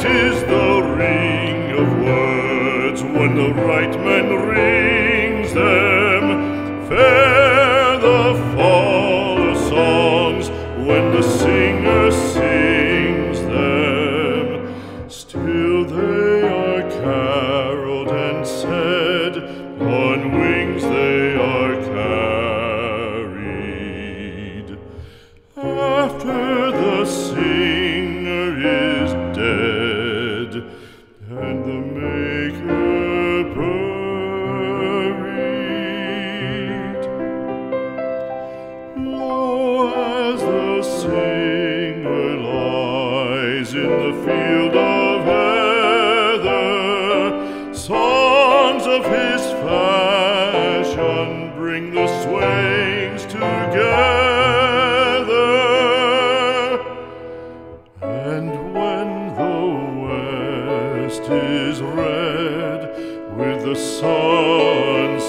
Sweet is the ring of words when the right man rings them. Fair the fall of songs when the singer sings them. Still they are caroled and said, on wings they are carried. After the singer is dead and the maker buried, lo, as the singer lies in the field of heather, songs of his fashion bring the swains together. And when the west is red with the sunset